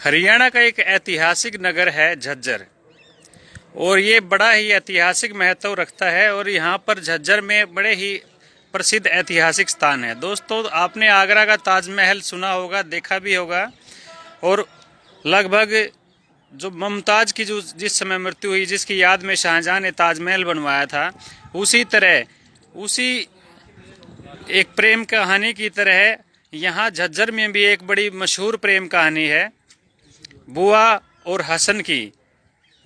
हरियाणा का एक ऐतिहासिक नगर है झज्जर और ये बड़ा ही ऐतिहासिक महत्व रखता है। और यहाँ पर झज्जर में बड़े ही प्रसिद्ध ऐतिहासिक स्थान है। दोस्तों, आपने आगरा का ताजमहल सुना होगा, देखा भी होगा। और लगभग जो मुमताज़ की जो जिस समय मृत्यु हुई, जिसकी याद में शाहजहां ने ताजमहल बनवाया था, उसी तरह उसी एक प्रेम कहानी की तरह यहाँ झज्जर में भी एक बड़ी मशहूर प्रेम कहानी है बुआ और हसन की।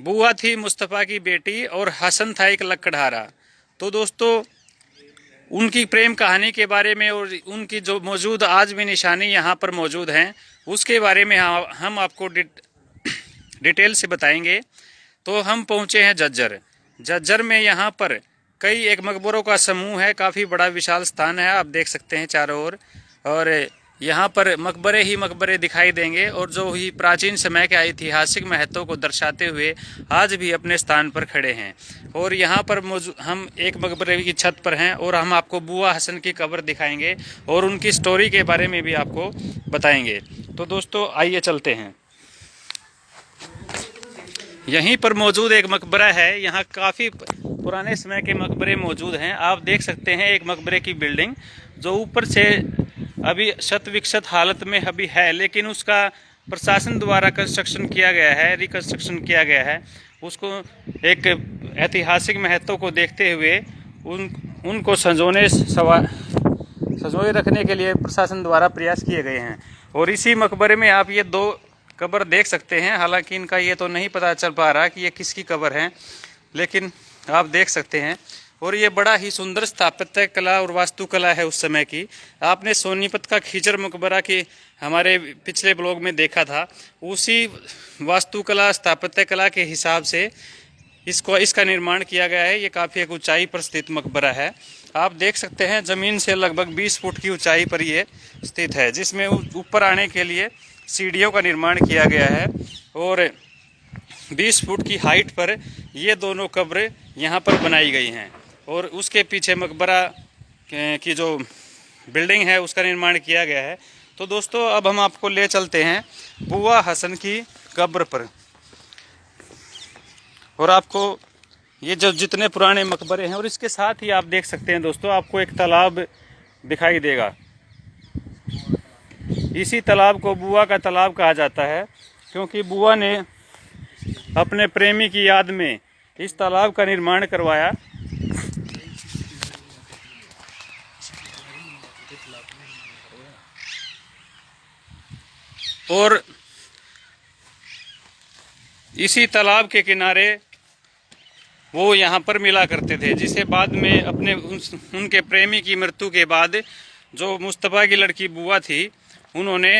बुआ थी मुस्तफ़ा की बेटी और हसन था एक लकड़हारा। तो दोस्तों, उनकी प्रेम कहानी के बारे में और उनकी जो मौजूद आज भी निशानी यहाँ पर मौजूद हैं, उसके बारे में हम आपको डिटेल से बताएंगे। तो हम पहुँचे हैं झज्जर में। यहाँ पर कई एक मकबरों का समूह है, काफ़ी बड़ा विशाल स्थान है, आप देख सकते हैं चारों ओर। और यहाँ पर मकबरे ही मकबरे दिखाई देंगे और जो ही प्राचीन समय के ऐतिहासिक महत्व को दर्शाते हुए आज भी अपने स्थान पर खड़े हैं। और यहाँ पर हम एक मकबरे की छत पर हैं और हम आपको बुआ हसन की कब्र दिखाएंगे और उनकी स्टोरी के बारे में भी आपको बताएंगे। तो दोस्तों, आइए चलते हैं। यहीं पर मौजूद एक मकबरा है। यहाँ काफ़ी पुराने समय के मकबरे मौजूद हैं। आप देख सकते हैं एक मकबरे की बिल्डिंग जो ऊपर से अभी शत विकसित हालत में अभी है, लेकिन उसका प्रशासन द्वारा कंस्ट्रक्शन किया गया है, रिकंस्ट्रक्शन किया गया है। उसको एक ऐतिहासिक महत्व को देखते हुए उनको संजोए रखने के लिए प्रशासन द्वारा प्रयास किए गए हैं। और इसी मकबरे में आप ये दो कब्र देख सकते हैं। हालांकि इनका ये तो नहीं पता चल पा रहा कि ये किसकी कब्र है, लेकिन आप देख सकते हैं। और ये बड़ा ही सुंदर स्थापत्य कला और वास्तुकला है उस समय की। आपने सोनीपत का खीजर मकबरा की हमारे पिछले ब्लॉग में देखा था, उसी वास्तुकला स्थापत्य कला के हिसाब से इसका निर्माण किया गया है। ये काफ़ी एक ऊंचाई पर स्थित मकबरा है। आप देख सकते हैं ज़मीन से लगभग 20 फुट की ऊंचाई पर ये स्थित है, जिसमें ऊपर आने के लिए सीढ़ियों का निर्माण किया गया है। और 20 फुट की हाइट पर ये दोनों कब्रें यहाँ पर बनाई गई हैं। और उसके पीछे मकबरा की जो बिल्डिंग है उसका निर्माण किया गया है। तो दोस्तों, अब हम आपको ले चलते हैं बुआ हसन की कब्र पर। और आपको ये जो जितने पुराने मकबरे हैं, और इसके साथ ही आप देख सकते हैं दोस्तों, आपको एक तालाब दिखाई देगा। इसी तालाब को बुआ का तालाब कहा जाता है, क्योंकि बुआ ने अपने प्रेमी की याद में इस तालाब का निर्माण करवाया। और इसी तालाब के किनारे वो यहाँ पर मिला करते थे, जिसे बाद में अपने उनके प्रेमी की मृत्यु के बाद जो मुस्तफ़ा की लड़की बुआ थी, उन्होंने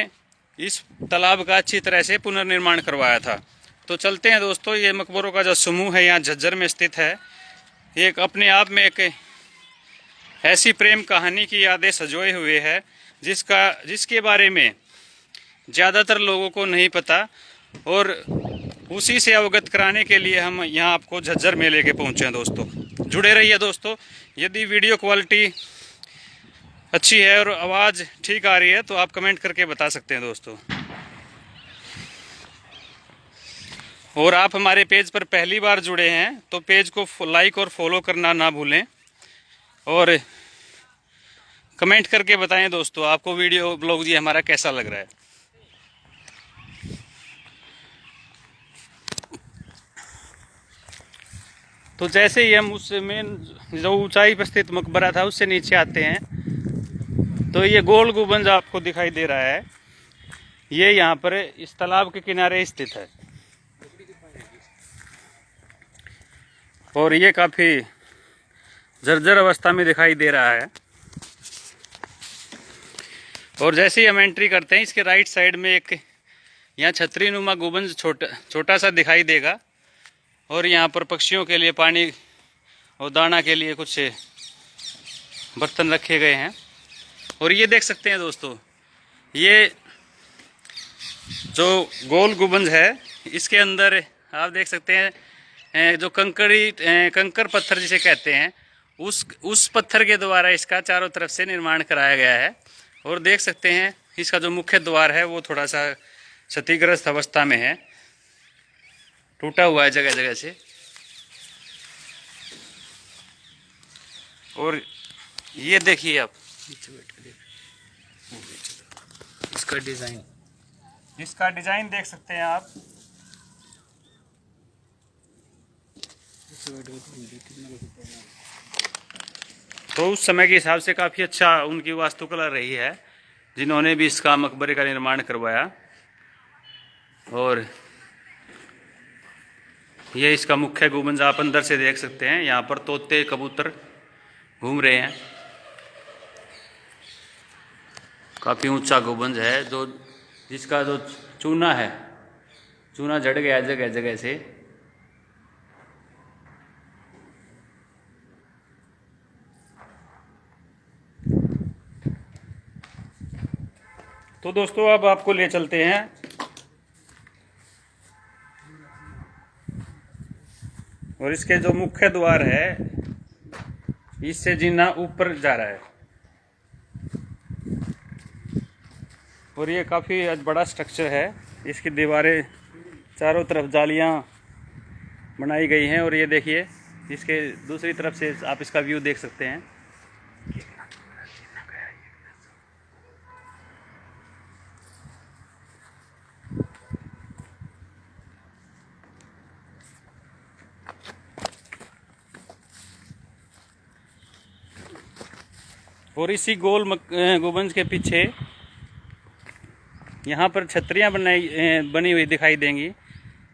इस तालाब का अच्छी तरह से पुनर्निर्माण करवाया था। तो चलते हैं दोस्तों, ये मकबरों का जो समूह है यहाँ झज्जर में स्थित है। एक अपने आप में एक ऐसी प्रेम कहानी की यादें सजोए हुए है जिसके बारे में ज़्यादातर लोगों को नहीं पता। और उसी से अवगत कराने के लिए हम यहाँ आपको झज्जर में लेके पहुँचे हैं। दोस्तों, जुड़े रहिए दोस्तों। यदि वीडियो क्वालिटी अच्छी है और आवाज़ ठीक आ रही है तो आप कमेंट करके बता सकते हैं दोस्तों। और आप हमारे पेज पर पहली बार जुड़े हैं तो पेज को लाइक और फॉलो करना ना भूलें। और कमेंट करके बताएं दोस्तों, आपको वीडियो ब्लॉग जी हमारा कैसा लग रहा है। तो जैसे ही हम उस मेन जो ऊंचाई पर स्थित मकबरा था उससे नीचे आते हैं तो ये गोल गुंबद आपको दिखाई दे रहा है। ये यहाँ पर इस तालाब के किनारे स्थित है और ये काफ़ी जर्जर अवस्था में दिखाई दे रहा है। और जैसे ही हम एंट्री करते हैं, इसके राइट साइड में एक यहाँ छतरी नुमा गुंबद छोटा सा दिखाई देगा। और यहाँ पर पक्षियों के लिए पानी और दाना के लिए कुछ बर्तन रखे गए हैं। और ये देख सकते हैं दोस्तों, ये जो गोल गुंबद है, इसके अंदर आप देख सकते हैं जो कंकर पत्थर जिसे कहते हैं, उस पत्थर के द्वारा इसका चारों तरफ से निर्माण कराया गया है। और देख सकते हैं इसका जो मुख्य द्वार है वो थोड़ा सा क्षतिग्रस्त अवस्था में है, टूटा हुआ है जगह जगह से। और ये देखिए आप इसका डिजाइन देख सकते हैं आप। तो उस समय के हिसाब से काफी अच्छा उनकी वास्तुकला रही है, जिन्होंने भी इसका मकबरे का निर्माण करवाया। और ये इसका मुख्य गुंबद आप अंदर से देख सकते हैं। यहाँ पर तोते कबूतर घूम रहे हैं। काफी ऊंचा गुंबद है, जो जिसका जो चूना है, चूना झड़ गया जगह जगह से। तो दोस्तों अब आपको ले चलते हैं और इसके जो मुख्य द्वार है, इससे जीना ऊपर जा रहा है। और ये काफ़ी बड़ा स्ट्रक्चर है। इसकी दीवारें चारों तरफ जालियां बनाई गई हैं। और ये देखिए, इसके दूसरी तरफ से आप इसका व्यू देख सकते हैं। और इसी गोल गुंबद के पीछे यहाँ पर छतरियाँ बनी हुई दिखाई देंगी।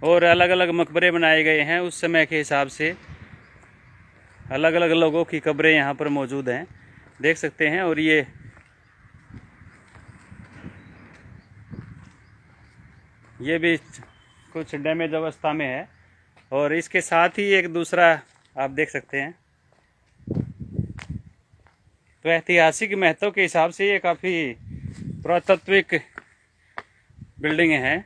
और अलग अलग मकबरे बनाए गए हैं उस समय के हिसाब से। अलग अलग लोगों की कब्रें यहाँ पर मौजूद हैं, देख सकते हैं। और ये भी कुछ डैमेज अवस्था में है। और इसके साथ ही एक दूसरा आप देख सकते हैं। तो ऐतिहासिक महत्व के हिसाब से ये काफ़ी पुरातात्विक बिल्डिंग हैं,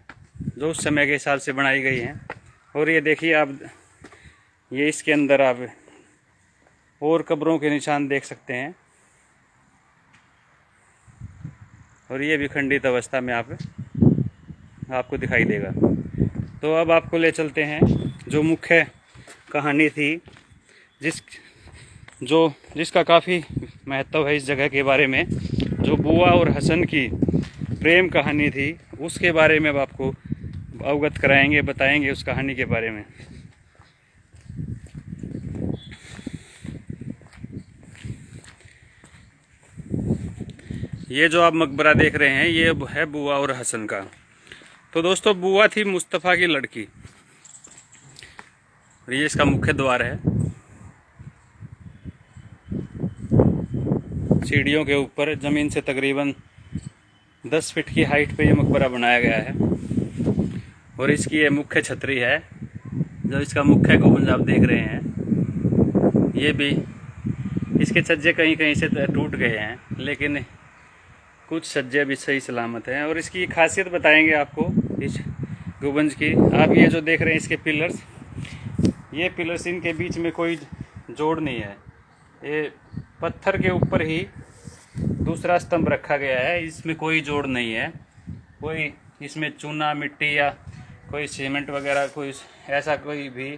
जो उस समय के हिसाब से बनाई गई हैं। और ये देखिए आप, ये इसके अंदर आप और कब्रों के निशान देख सकते हैं। और ये भी खंडित अवस्था में आपको दिखाई देगा। तो अब आपको ले चलते हैं जो मुख्य कहानी थी, जिसका काफ़ी महत्व है इस जगह के बारे में। जो बुआ और हसन की प्रेम कहानी थी, उसके बारे में अब आपको अवगत कराएंगे, बताएंगे उस कहानी के बारे में। ये जो आप मकबरा देख रहे हैं, ये है बुआ और हसन का। तो दोस्तों, बुआ थी मुस्तफ़ा की लड़की। और ये इसका मुख्य द्वार है। सीढ़ियों के ऊपर ज़मीन से तकरीबन 10 फीट की हाइट पे ये मकबरा बनाया गया है। और इसकी ये मुख्य छतरी है, जो इसका मुख्य गुंबद आप देख रहे हैं। ये भी, इसके छज्जे कहीं कहीं से टूट गए हैं, लेकिन कुछ छज्जे भी सही सलामत हैं। और इसकी खासियत बताएंगे आपको इस गुंबद की। आप ये जो देख रहे हैं इसके पिलर्स, ये पिलर्स, इनके बीच में कोई जोड़ नहीं है। ये पत्थर के ऊपर ही दूसरा स्तंभ रखा गया है, इसमें कोई जोड़ नहीं है। कोई इसमें चूना मिट्टी या कोई सीमेंट वगैरह कोई ऐसा कोई भी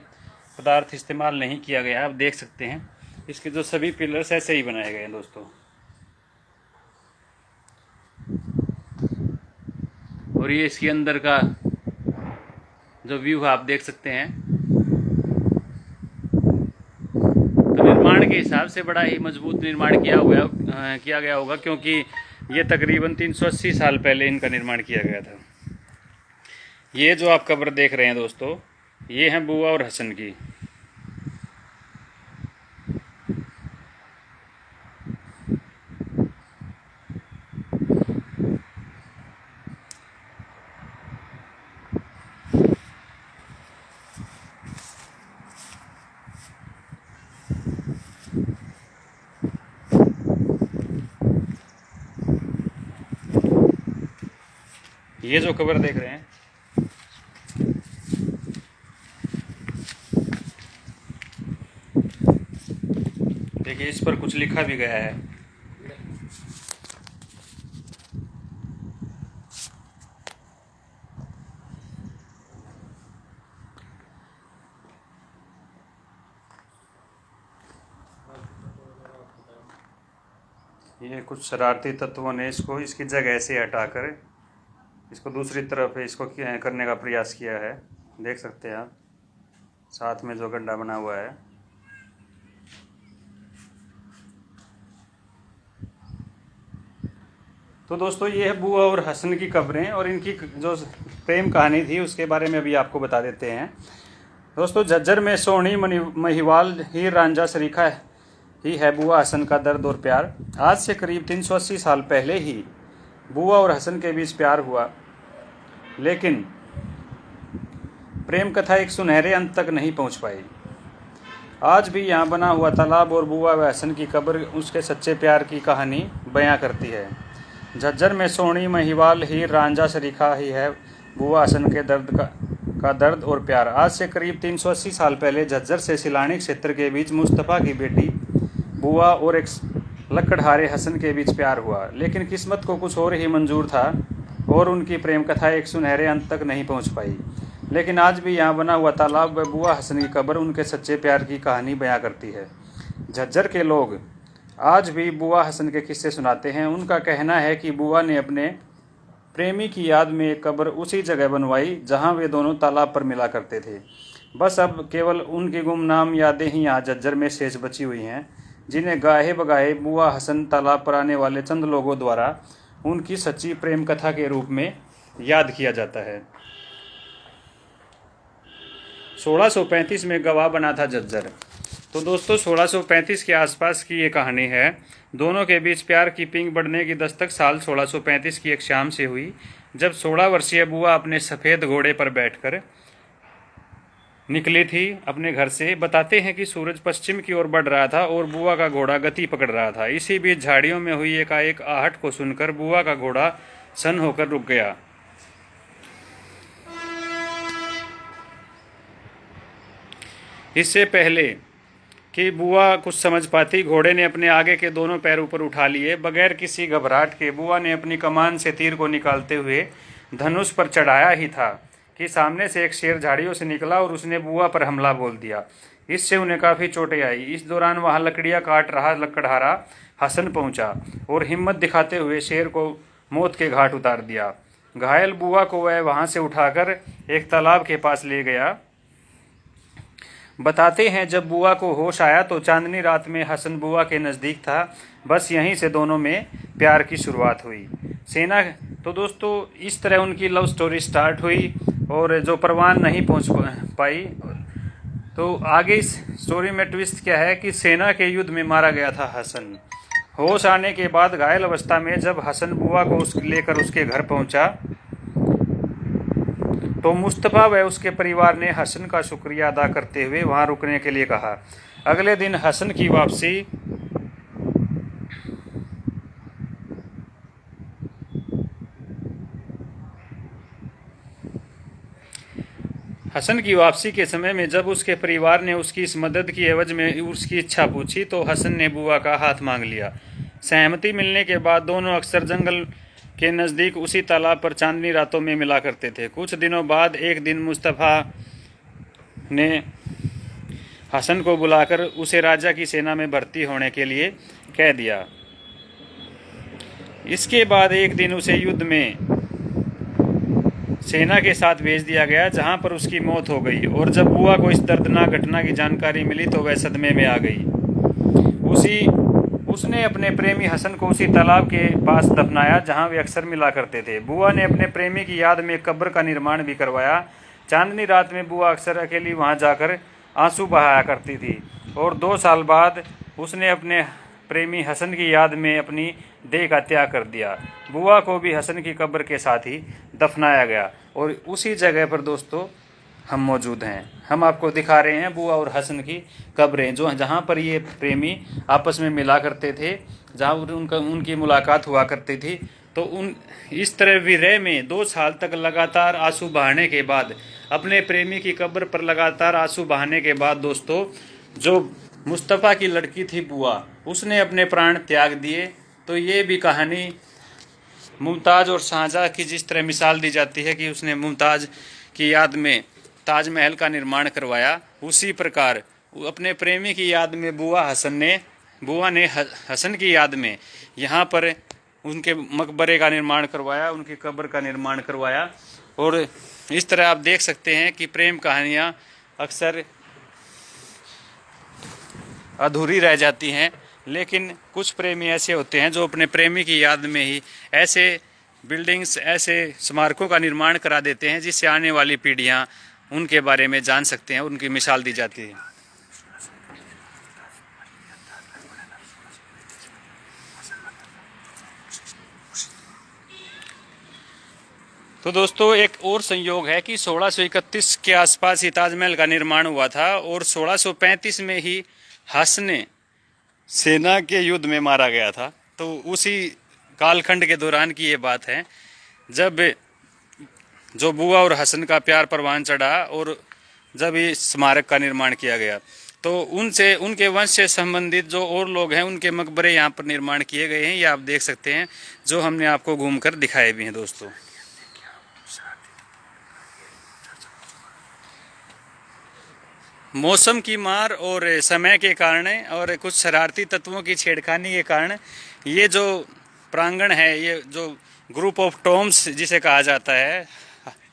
पदार्थ इस्तेमाल नहीं किया गया। आप देख सकते हैं इसके जो सभी पिलर्स ऐसे ही बनाए गए हैं दोस्तों। और ये इसके अंदर का जो व्यू है आप देख सकते हैं। तो निर्माण के हिसाब से बड़ा ही मजबूत निर्माण किया गया होगा, क्योंकि ये तकरीबन 380 साल पहले इनका निर्माण किया गया था। ये जो आप कब्र देख रहे हैं दोस्तों, ये हैं बुआ और हसन की। ये जो कब्र देख रहे हैं, देखिए इस पर कुछ लिखा भी गया है। ये कुछ शरारती तत्वों ने इसकी जगह से हटाकर इसको दूसरी तरफ इसको करने का प्रयास किया है। देख सकते हैं आप साथ में जो गड्ढा बना हुआ है। तो दोस्तों ये है बुआ और हसन की कब्रें, और इनकी जो प्रेम कहानी थी उसके बारे में अभी आपको बता देते हैं। दोस्तों झज्जर में सोहनी महिवाल हीर रांझा सरीखा ही है बुआ हसन का दर्द और प्यार। आज से करीब 380 साल पहले ही बुआ और हसन के बीच प्यार हुआ, लेकिन प्रेम कथा एक सुनहरे अंत तक नहीं पहुंच पाई। आज भी यहाँ बना हुआ तालाब और बुआ व हसन की कब्र उसके सच्चे प्यार की कहानी बयां करती है। झज्जर में सोहनी महिवाल हीर रांझा सरीखा ही है बुआ हसन के का दर्द और प्यार। आज से करीब 380 साल पहले झज्जर से सिलानी क्षेत्र के बीच मुस्तफ़ा की बेटी बुआ और एक लकड़हारे हसन के बीच प्यार हुआ, लेकिन किस्मत को कुछ और ही मंजूर था और उनकी प्रेम कथा एक सुनहरे अंत तक नहीं पहुंच पाई। लेकिन आज भी यहाँ बना हुआ तालाब व बुआ हसन की कब्र उनके सच्चे प्यार की कहानी बयां करती है। झज्जर के लोग आज भी बुआ हसन के किस्से सुनाते हैं। उनका कहना है कि बुआ ने अपने प्रेमी की याद में एक कब्र उसी जगह बनवाई जहां वे दोनों तालाब पर मिला करते थे। बस अब केवल उनकी गुमनाम यादें ही यहाँ झज्जर में शेष बची हुई हैं, जिन्हें गाहे बगाहे बुआ हसन तालाब पर आने वाले चंद लोगों द्वारा उनकी सच्ची प्रेम कथा के रूप में याद किया जाता है। 1635 में गवाह बना था झज्जर। तो दोस्तों 1635 के आसपास की ये कहानी है। दोनों के बीच प्यार की पिंग बढ़ने की दस्तक साल 1635 की एक शाम से हुई, जब 16 वर्षीय बुआ अपने सफ़ेद घोड़े पर बैठकर निकली थी अपने घर से। बताते हैं कि सूरज पश्चिम की ओर बढ़ रहा था और बुआ का घोड़ा गति पकड़ रहा था। इसी बीच झाड़ियों में हुई एकाएक आहट को सुनकर बुआ का घोड़ा सन्न होकर रुक गया। इससे पहले कि बुआ कुछ समझ पाती, घोड़े ने अपने आगे के दोनों पैर ऊपर उठा लिए। बगैर किसी घबराहट के बुआ ने अपनी कमान से तीर को निकालते हुए धनुष पर चढ़ाया ही था कि सामने से एक शेर झाड़ियों से निकला और उसने बुआ पर हमला बोल दिया। इससे उन्हें काफ़ी चोटें आई। इस दौरान वहां लकड़ियां काट रहा लकड़हारा हसन पहुंचा और हिम्मत दिखाते हुए शेर को मौत के घाट उतार दिया। घायल बुआ को वह वहां से उठाकर एक तालाब के पास ले गया। बताते हैं जब बुआ को होश आया तो चांदनी रात में हसन बुआ के नज़दीक था। बस यहीं से दोनों में प्यार की शुरुआत हुई। सेना तो दोस्तों इस तरह उनकी लव स्टोरी स्टार्ट हुई और जो परवान नहीं पहुंच पाई। तो आगे इस स्टोरी में ट्विस्ट क्या है कि सेना के युद्ध में मारा गया था हसन। होश आने के बाद घायल अवस्था में जब हसन बुआ को लेकर उसके घर पहुंचा तो मुस्तफ़ा व उसके परिवार ने हसन का शुक्रिया अदा करते हुए वहां रुकने के लिए कहा। अगले दिन हसन की वापसी के समय में जब उसके परिवार ने उसकी इस मदद की एवज में उसकी इच्छा पूछी तो हसन ने बुआ का हाथ मांग लिया। सहमति मिलने के बाद दोनों अक्सर जंगल के नज़दीक उसी तालाब पर चांदनी रातों में मिला करते थे। कुछ दिनों बाद एक दिन मुस्तफ़ा ने हसन को बुलाकर उसे राजा की सेना में भर्ती होने के लिए कह दिया। इसके बाद एक दिन उसे युद्ध में सेना के साथ भेज दिया गया, जहां पर उसकी मौत हो गई। और जब बुआ को इस दर्दनाक घटना की जानकारी मिली तो वह सदमे में आ गई। उसने अपने प्रेमी हसन को उसी तालाब के पास दफनाया जहां वे अक्सर मिला करते थे। बुआ ने अपने प्रेमी की याद में कब्र का निर्माण भी करवाया। चांदनी रात में बुआ अक्सर अकेली वहां जाकर आंसू बहाया करती थी और 2 साल बाद उसने अपने प्रेमी हसन की याद में अपनी देह का त्याग कर दिया। बुआ को भी हसन की कब्र के साथ ही दफनाया गया और उसी जगह पर दोस्तों हम मौजूद हैं। हम आपको दिखा रहे हैं बुआ और हसन की कब्रें, जो जहाँ पर ये प्रेमी आपस में मिला करते थे, जहाँ उनकी मुलाकात हुआ करती थी। तो इस तरह विरह में 2 साल तक लगातार आंसू बहाने के बाद, अपने प्रेमी की कब्र पर लगातार आंसू बहाने के बाद दोस्तों, जो मुस्तफ़ा की लड़की थी बुआ, उसने अपने प्राण त्याग दिए। तो ये भी कहानी मुमताज़ और शाहजहाँ की जिस तरह मिसाल दी जाती है कि उसने मुमताज़ की याद में ताजमहल का निर्माण करवाया, उसी प्रकार अपने प्रेमी की याद में बुआ हसन ने बुआ ने हसन की याद में यहाँ पर उनके मकबरे का निर्माण करवाया, उनकी कब्र का निर्माण करवाया। और इस तरह आप देख सकते हैं कि प्रेम कहानियाँ अक्सर अधूरी रह जाती हैं, लेकिन कुछ प्रेमी ऐसे होते हैं जो अपने प्रेमी की याद में ही ऐसे बिल्डिंग्स, ऐसे स्मारकों का निर्माण करा देते हैं जिससे आने वाली पीढ़ियां उनके बारे में जान सकते हैं, उनकी मिसाल दी जाती है। तो दोस्तों एक और संयोग है कि 1631 के आसपास ही ताजमहल का निर्माण हुआ था और 1635 में ही हसन सेना के युद्ध में मारा गया था। तो उसी कालखंड के दौरान की ये बात है जब जो बुआ और हसन का प्यार परवान चढ़ा और जब इस स्मारक का निर्माण किया गया। तो उनसे, उनके वंश से संबंधित जो और लोग हैं उनके मकबरे यहाँ पर निर्माण किए गए हैं, ये आप देख सकते हैं, जो हमने आपको घूमकर दिखाए भी हैं दोस्तों। मौसम की मार और समय के कारण और कुछ शरारती तत्वों की छेड़खानी के कारण ये जो प्रांगण है, ये जो ग्रुप ऑफ टॉम्स जिसे कहा जाता है,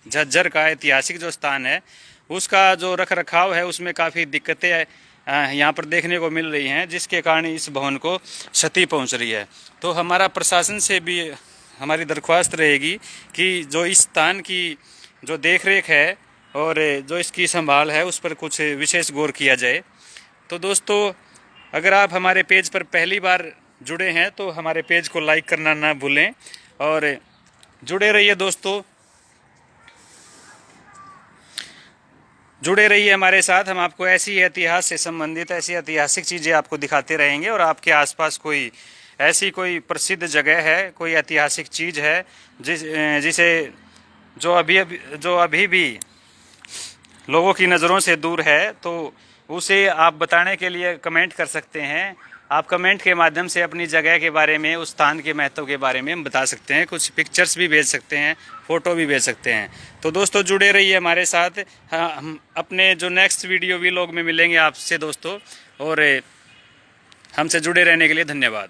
झज्जर का ऐतिहासिक जो स्थान है, उसका जो रख रखाव है उसमें काफ़ी दिक्कतें यहाँ पर देखने को मिल रही हैं, जिसके कारण इस भवन को क्षति पहुँच रही है। तो हमारा प्रशासन से भी हमारी दरख्वास्त रहेगी कि जो इस स्थान की जो देखरेख है और जो इसकी संभाल है उस पर कुछ विशेष गौर किया जाए। तो दोस्तों अगर आप हमारे पेज पर पहली बार जुड़े हैं तो हमारे पेज को लाइक करना ना भूलें और जुड़े रहिए दोस्तों, जुड़े रहिए हमारे साथ। हम आपको ऐसी इतिहास से संबंधित ऐसी ऐतिहासिक चीज़ें आपको दिखाते रहेंगे और आपके आसपास कोई ऐसी कोई प्रसिद्ध जगह है, कोई ऐतिहासिक चीज़ है जिसे जो अभी भी लोगों की नज़रों से दूर है, तो उसे आप बताने के लिए कमेंट कर सकते हैं। आप कमेंट के माध्यम से अपनी जगह के बारे में, उस स्थान के महत्व के बारे में बता सकते हैं, कुछ पिक्चर्स भी भेज सकते हैं, फ़ोटो भी भेज सकते हैं। तो दोस्तों जुड़े रहिए हमारे साथ। हाँ, हम अपने जो नेक्स्ट वीडियो व्लॉग में मिलेंगे आपसे दोस्तों, और हमसे जुड़े रहने के लिए धन्यवाद।